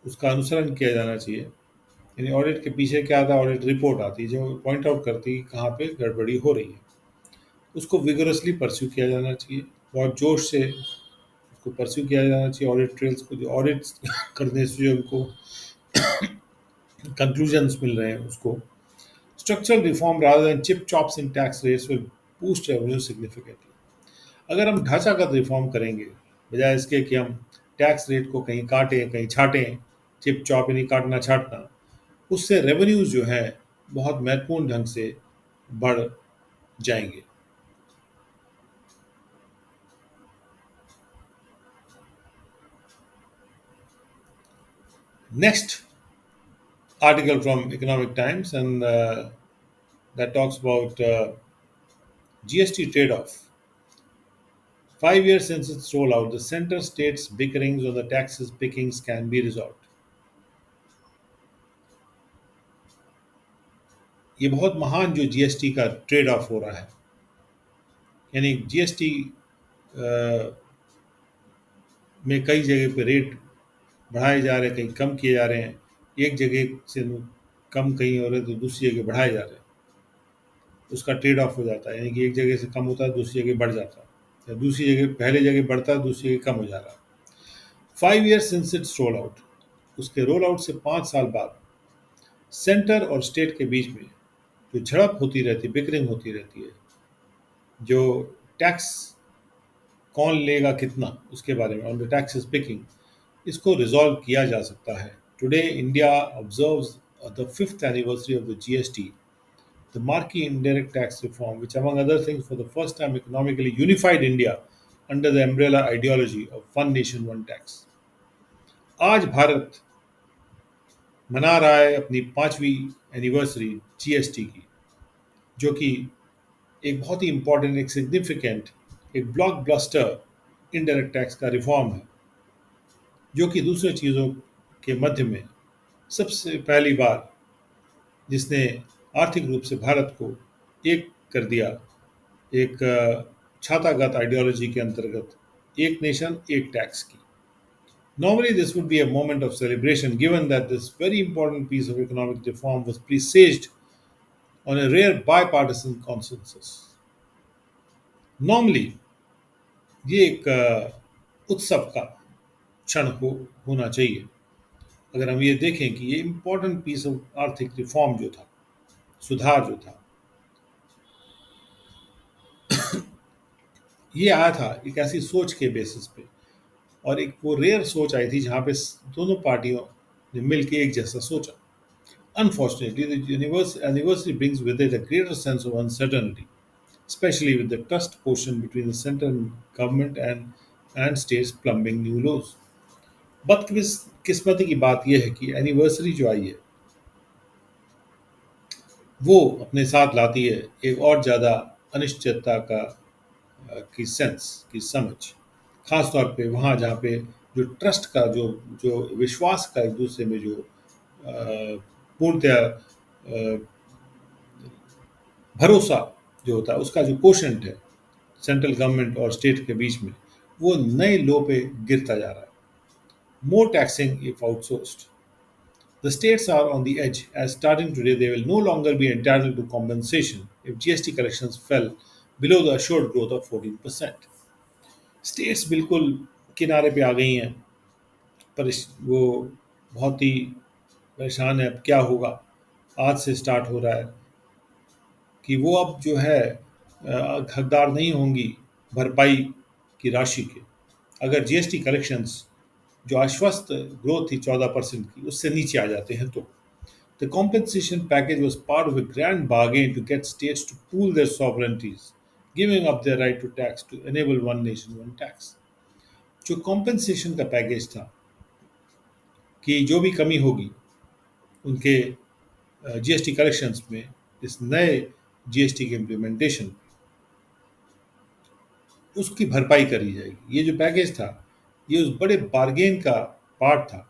उसका अनुसरण किया जाना चाहिए। यानी ऑडिट के पीछे क्या आता है, ऑडिट रिपोर्ट आती है जो पॉइंट आउट करती है कहाँ पे गड़बड़ी हो रही है, उसको विगरसली परस्यू किया जाना चाहिए, बहुत जोश से उसको परस्यू किया जाना चाहिए। ऑडिट ट्रेल्स को, जो ऑडिट करने से जो हमको कंक्लूजन्स मिल रहे हैं उसको। Structural reform rather than chip chops in tax rates will boost revenue significantly. अगर हम ढांचागत रिफॉर्म करेंगे बजाय इसके कि हम टैक्स रेट को कहीं काटें कहीं छाटें, चिप चॉप यानी काटना छाटना, उससे रेवेन्यूज जो है बहुत महत्वपूर्ण ढंग से बढ़ जाएंगे। Next article from Economic Times, and that talks about GST trade-off. 5 years since its rollout, the center states bickerings on the taxes pickings can be resolved. ये बहुत महान जो जीएसटी का ट्रेड ऑफ हो रहा है, यानी जीएसटी में कई जगह पे रेट बढ़ाए जा रहे हैं, कहीं कम किए जा रहे हैं, एक जगह से कम कहीं हो रहे तो दूसरी जगह बढ़ाए जा रहे हैं, उसका ट्रेड ऑफ हो जाता है। यानी कि एक जगह से कम होता है दूसरी जगह बढ़ जाता है, या दूसरी जगह पहले जगह बढ़ता है दूसरी जगह कम हो जा रहा है। 5 years since its roll out, उसके रोल आउट से 5 साल बाद सेंटर और स्टेट के बीच में जो झड़प होती रहती है, बिकरिंग होती रहती है, जो टैक्स कौन लेगा कितना उसके बारे में, ऑन द टैक्सेस पिकिंग, इसको रिजॉल्व किया जा सकता है। Today India observes the 5th anniversary of the GST, the marquee indirect tax reform, which, among other things, for the first time economically unified India under the umbrella ideology of one nation, one tax. आज भारत मना रहा है अपनी 5वीं anniversary GST की, जो कि एक बहुत ही इंपॉर्टेंट, एक सिग्निफिकेंट, एक ब्लॉकबस्टर इनडायरेक्ट टैक्स का रिफॉर्म है, जो कि दूसरे चीज़ों के मध्य में सबसे पहली बार जिसने आर्थिक रूप से भारत को एक कर दिया, एक छातागत आइडियोलॉजी के अंतर्गत, एक नेशन एक टैक्स की। Normally, this would be a moment of celebration given that this very important piece of economic reform was presaged on a rare bipartisan consensus. Normally, ये एक उत्सव का क्षण होना चाहिए अगर हम ये देखें कि ये इम्पोर्टेंट पीस ऑफ आर्थिक रिफॉर्म जो था, सुधार जो था, ये आया था एक ऐसी सोच के बेसिस पे, और एक वो रेयर सोच आई थी जहाँ पे दोनों पार्टियों ने मिलकर एक जैसा सोचा। Unfortunately, the anniversary brings with it a greater sense of uncertainty, especially with the trust quotient between the central government and states plumbing new laws. बदकिस्मती की बात यह है कि एनिवर्सरी जो आई है वो अपने साथ लाती है एक और ज़्यादा अनिश्चितता की सेंस की समझ, खास तौर पे वहाँ जहाँ पे जो ट्रस्ट का जो जो विश्वास का एक दूसरे में जो पूर्णतया भरोसा जो होता है उसका जो कोशंट है सेंट्रल गवर्नमेंट और स्टेट के बीच में, वो नए लो पे गिरता जा रहा है। More taxing if outsourced, the states are on the edge, as starting today they will no longer be entitled to compensation if GST collections fell below the assured growth of 14%. States बिल्कुल किनारे पे आ गई हैं, पर वो बहुत ही परेशान है। अब क्या होगा? आज से स्टार्ट हो रहा है कि वो अब जो है हकदार नहीं होंगी भरपाई की राशि के, अगर जीएसटी कलेक्शंस जो आश्वस्त ग्रोथ थी 14% की उससे नीचे आ जाते हैं तो। The compensation package was part of a grand bargain to get states to pool their sovereignties, giving up their right to tax to enable one nation, one tax. जो compensation का पैकेज था कि जो भी कमी होगी उनके जीएसटी कलेक्शंस में इस नए जीएसटी के इम्प्लीमेंटेशन उसकी भरपाई करी जाएगी। ये जो पैकेज था ये उस बड़े बार्गेन का पार्ट था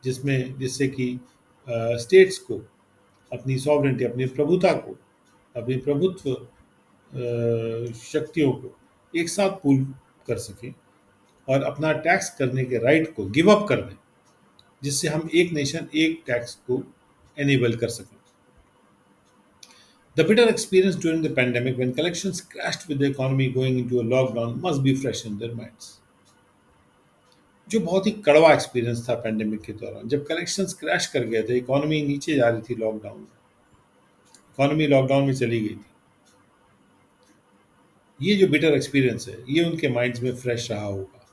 जिससे कि स्टेट्स को अपनी सॉवरेंटी अपनी प्रभुत्व शक्तियों को एक साथ पूल कर सकें और अपना टैक्स करने के राइट को गिव अप कर दें, जिससे हम एक नेशन एक टैक्स को एनेबल कर सकें। The bitter experience during the pandemic when collections crashed with the economy going into a lockdown must be fresh in their minds. जो बहुत ही कड़वा एक्सपीरियंस था पैंडेमिक के दौरान जब कलेक्शंस क्रैश कर गए थे, इकोनॉमी नीचे जा रही थी, इकोनॉमी लॉकडाउन में चली गई थी। ये जो बिटर एक्सपीरियंस है ये उनके माइंड्स में फ्रेश रहा होगा।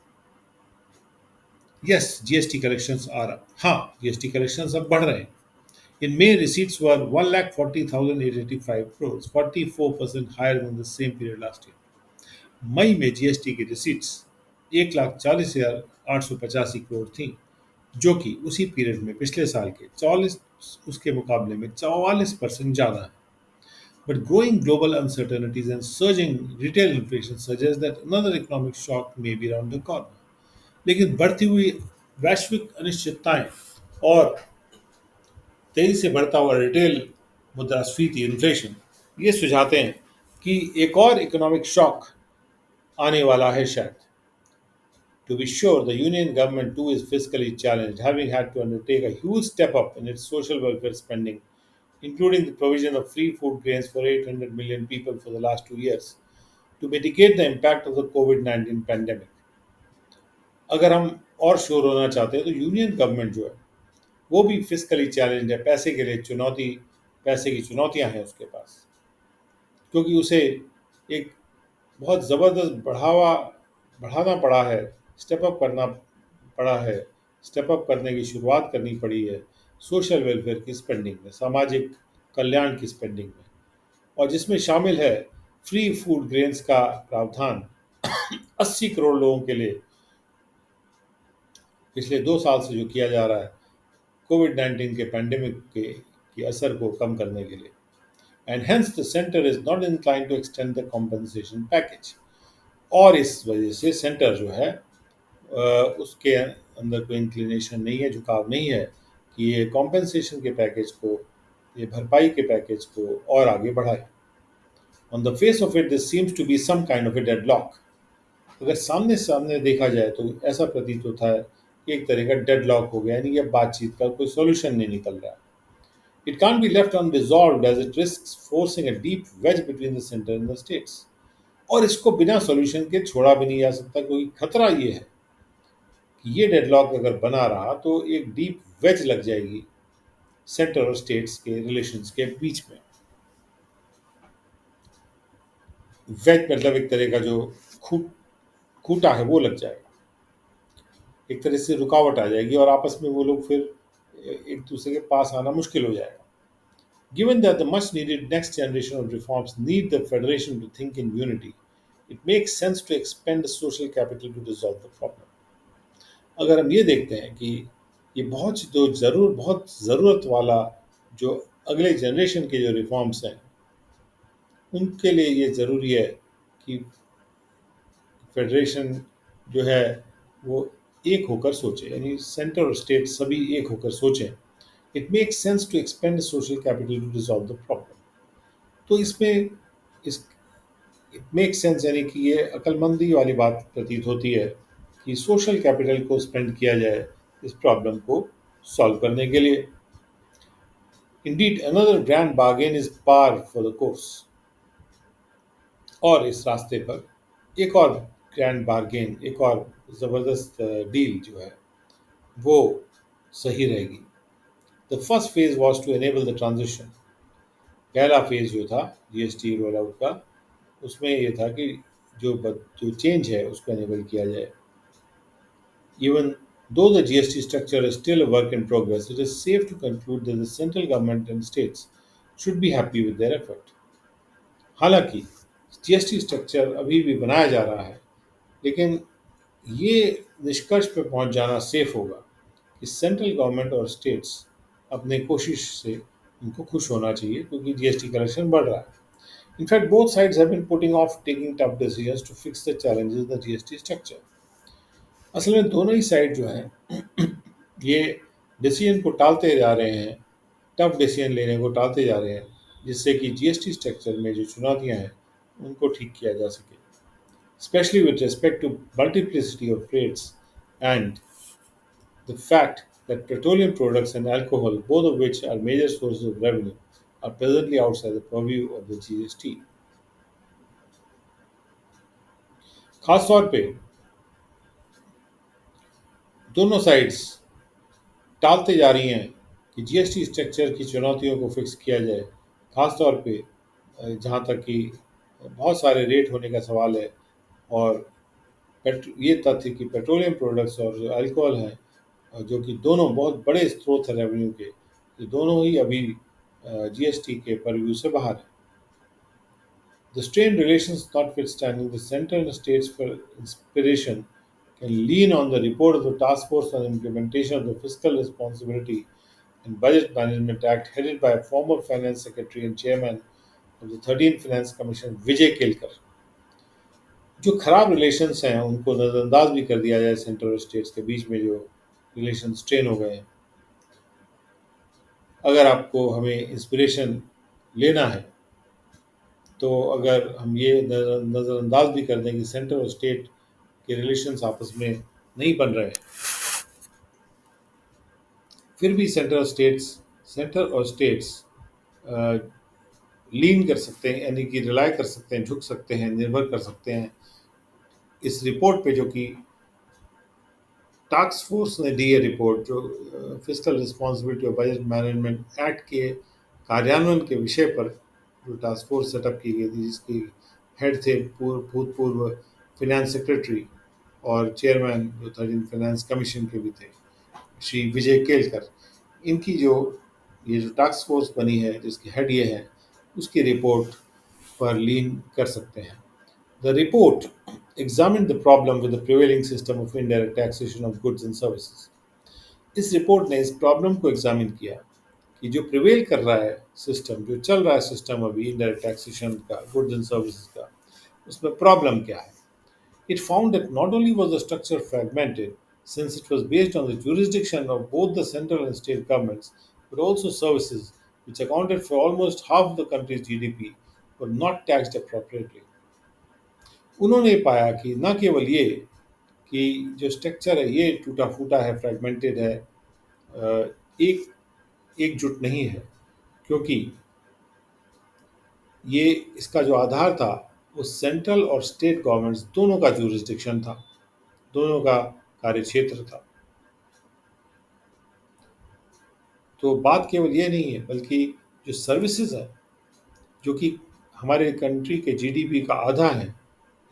यस, जीएसटी कलेक्शंस आ रहा, हाँ जीएसटी कलेक्शंस अब बढ़ रहे हैं। In May, receipts were 1,40,885 crores, 44% higher than the same period last year. मई में जीएसटी की रिसीट्स 1,40,885 करोड़ थी, जो कि उसी पीरियड में पिछले साल के 44 उसके मुकाबले में 44% ज़्यादा है। But growing global uncertainties and surging retail inflation suggest that another economic shock may be around the corner. लेकिन बढ़ती हुई वैश्विक अनिश्चितताएं और तेजी से बढ़ता हुआ रिटेल मुद्रास्फीति इन्फ्लेशन ये सुझाते हैं कि एक और इकोनॉमिक शॉक आने वाला है शायद। To be sure, the Union government too is fiscally challenged, having had to undertake a huge step up in its social welfare spending, including the provision of free food grains for 800 million people for the last 2 years, to mitigate the impact of the COVID-19 pandemic. अगर हम और sure होना चाहते हैं तो union government जो है वो भी फिजिकली चैलेंज है, पैसे की चुनौतियां हैं उसके पास, क्योंकि उसे एक बहुत ज़बरदस्त बढ़ाना पड़ा है, स्टेप अप करना पड़ा है, स्टेप अप करने की शुरुआत करनी पड़ी है सोशल वेलफेयर की स्पेंडिंग में, सामाजिक कल्याण की स्पेंडिंग में, और जिसमें शामिल है फ्री फूड ग्रेन्स का प्रावधान 80 करोड़ लोगों के लिए पिछले 2 साल से जो किया जा रहा है कोविड-19 के पैंडेमिक के असर को कम करने के लिए। And hence the centre is not incline to extend the compensation package, और इस वजह से सेंटर जो है उसके अंदर कोई इंक्लिनेशन नहीं है, झुकाव नहीं है कि ये कॉम्पनसेशन के पैकेज को, ये भरपाई के पैकेज को और आगे बढ़ाए। On the face of it this seems to be some kind of a deadlock. अगर सामने सामने देखा जाए तो ऐसा प्रतीत होता है कि एक तरह का डेडलॉक हो गया, यानी कि अब बातचीत का कोई सॉल्यूशन नहीं निकल रहा। It can't be left unresolved as it risks forcing a deep wedge between the center and the states. और इसको बिना सॉल्यूशन के छोड़ा भी नहीं जा सकता, क्योंकि खतरा ये है कि ये डेडलॉक अगर बना रहा तो एक डीप वेज लग जाएगी सेंटर और स्टेट्स के रिलेशंस के बीच में। वेज मतलब एक तरह का जो खूटा है वो लग जाएगा, एक तरह से रुकावट आ जाएगी और आपस में वो लोग फिर एक दूसरे के पास आना मुश्किल हो जाएगा। Given that the much needed next generation of reforms need the Federation to think in unity, it makes sense to expend the social capital to resolve the problem. अगर हम ये देखते हैं कि ये बहुत ज़रूरत वाला जो अगले जनरेशन के जो रिफॉर्म्स हैं उनके लिए ये ज़रूरी है कि फेडरेशन जो है वो एक होकर सोचे, यानी सेंटर और स्टेट सभी एक होकर सोचें। It makes sense to expend social capital to resolve the problem. तो इसमें इस इट मेक्स सेंस, यानी कि ये अक्लमंदी वाली बात प्रतीत होती है कि सोशल कैपिटल को स्पेंड किया जाए इस प्रॉब्लम को सॉल्व करने के लिए। Indeed another grand bargain is par for the course. और इस रास्ते पर एक और ग्रैंड बार्गेन, एक और ज़बरदस्त डील जो है वो सही रहेगी। The first phase was to enable the transition. पहला फेज जो था जीएसटी रोल आउट का, उसमें ये था कि जो चेंज है उसको एनेबल किया जाए। Even though the GST structure is still a work in progress, it is safe to conclude that the central government and states should be happy with their effort. हालांकि जीएसटी स्ट्रक्चर अभी भी बनाया जा रहा है, लेकिन ये निष्कर्ष पे पहुंच जाना सेफ होगा कि सेंट्रल गवर्नमेंट और स्टेट्स अपने कोशिश से उनको खुश होना चाहिए, क्योंकि जीएसटी कलेक्शन बढ़ रहा है। In fact both sides have been putting off taking tough decisions to fix the challenges the GST structure. असल में दोनों ही साइड जो हैं ये डिसीजन को टालते जा रहे हैं, टफ डिसीजन लेने को टालते जा रहे हैं, जिससे कि जीएसटी स्ट्रक्चर में जो चुनौतियां हैं उनको ठीक किया जा सके, especially with respect to multiplicity of rates and the fact that petroleum products and alcohol, both of which are major sources of revenue, are presently outside the purview of the GST. खासतौर पे दोनों sides टालते जा रही हैं कि GST structure की चुनौतियों को फिक्स किया जाए, खासतौर पे जहाँ तक कि बहुत सारे रेट होने का सवाल है, और ये तथ्य कि पेट्रोलियम प्रोडक्ट्स और जो अल्कोहल हैं, जो कि दोनों बहुत बड़े स्रोत हैं रेवेन्यू के, ये दोनों ही अभी जीएसटी के परव्यू से बाहर है। The strained relations notwithstanding, the center and states for inspiration can lean on the report of the Task Force on Implementation of the Fiscal Responsibility and Budget Management Act, headed by former Finance Secretary and Chairman of the 13th Finance Commission, विजय केलकर। जो खराब relations हैं उनको नज़रअंदाज भी कर दिया जाए, centre और स्टेट्स के बीच में जो रिलेशन स्ट्रेन हो गए हैं। अगर आपको हमें इंस्पिरेशन लेना है, तो अगर हम ये नज़रअंदाज भी कर दें कि सेंटर और स्टेट के रिलेशंस आपस में नहीं बन रहे हैं, फिर भी सेंटर और स्टेट्स लीन कर सकते हैं, यानी कि रिलाई कर सकते हैं, झुक सकते हैं, निर्भर कर सकते हैं इस रिपोर्ट पे, जो कि टास्क फोर्स ने दी है रिपोर्ट, जो फिजिकल रिस्पॉन्सिबिलिटी और बजट मैनेजमेंट एक्ट के कार्यान्वयन के विषय पर जो टास्क फोर्स सेटअप की गई थी, जिसकी हेड थे भूतपूर्व फिनेंस सेक्रेटरी और चेयरमैन जो 13 फाइनेंस कमीशन के भी थे, श्री विजय केलकर। इनकी जो ये जो टास्क फोर्स बनी है, जिसकी हेड ये है, उसकी रिपोर्ट पर लीन कर सकते हैं। The report examined the problem with the prevailing system of indirect taxation of goods and services. इस रिपोर्ट ने इस प्रॉब्लम को एग्जामिन किया कि जो प्रिवेल कर रहा है सिस्टम, जो चल रहा है सिस्टम अभी इनडायरेक्ट टैक्सेशन का, गुड्स एंड सर्विसेज का, उसमें प्रॉब्लम क्या है। It found that not only was the structure fragmented, since it was based on the jurisdiction of both the central and state governments, but also services, which accounted for almost half the country's GDP, were not taxed appropriately. उन्होंने पाया कि न केवल ये कि जो structure है ये टूटा फूटा है, फ्रेगमेंटेड है, एक एकजुट नहीं है, क्योंकि ये इसका जो आधार था वो सेंट्रल और स्टेट गवर्नमेंट्स दोनों का जुरिस्डिक्शन था, दोनों का कार्यक्षेत्र था। तो बात केवल ये नहीं है, बल्कि जो सर्विसेज हैं, जो कि हमारे कंट्री के जीडीपी का आधा है,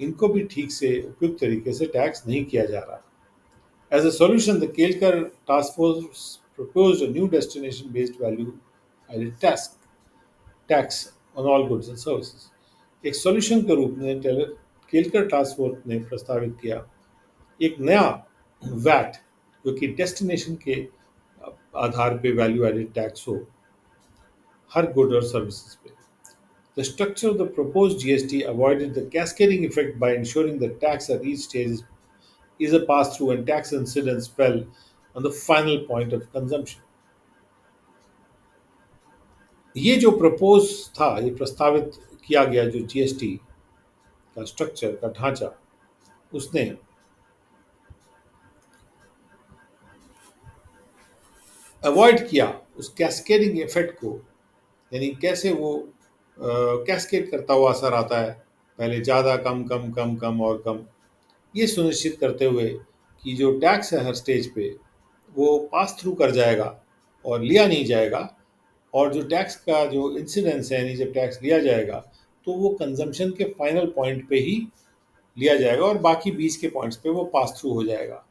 इनको भी ठीक से उपयुक्त तरीके से टैक्स नहीं किया जा रहा। As a solution, the Kelkar Task Force proposed a new destination-based value-added tax on all goods and services. एक सॉल्यूशन के रूप में केलकर टास्क फोर्स ने प्रस्तावित किया एक नया वैट, जो कि डेस्टिनेशन के आधार पे वैल्यू एडेड टैक्स हो, हर गुड और सर्विसेज पे। The structure of the proposed GST avoided the cascading effect by ensuring that tax at each stage is a pass through and tax incidence fell on the final point of consumption. ये जो propose था, ये प्रस्तावित किया गया जो GST का structure का ढांचा, उसने अवॉइड किया उस कैस्केडिंग इफेक्ट को, यानी कैसे वो कैस्केड करता हुआ असर आता है, पहले ज़्यादा, कम कम कम कम और कम, ये सुनिश्चित करते हुए कि जो टैक्स है हर स्टेज पे वो पास थ्रू कर जाएगा और लिया नहीं जाएगा, और जो टैक्स का जो इंसिडेंस है, यानी जब टैक्स लिया जाएगा तो वो कंजम्पशन के फाइनल पॉइंट पे ही लिया जाएगा और बाकी बीच के पॉइंट्स पे वो पास थ्रू हो जाएगा।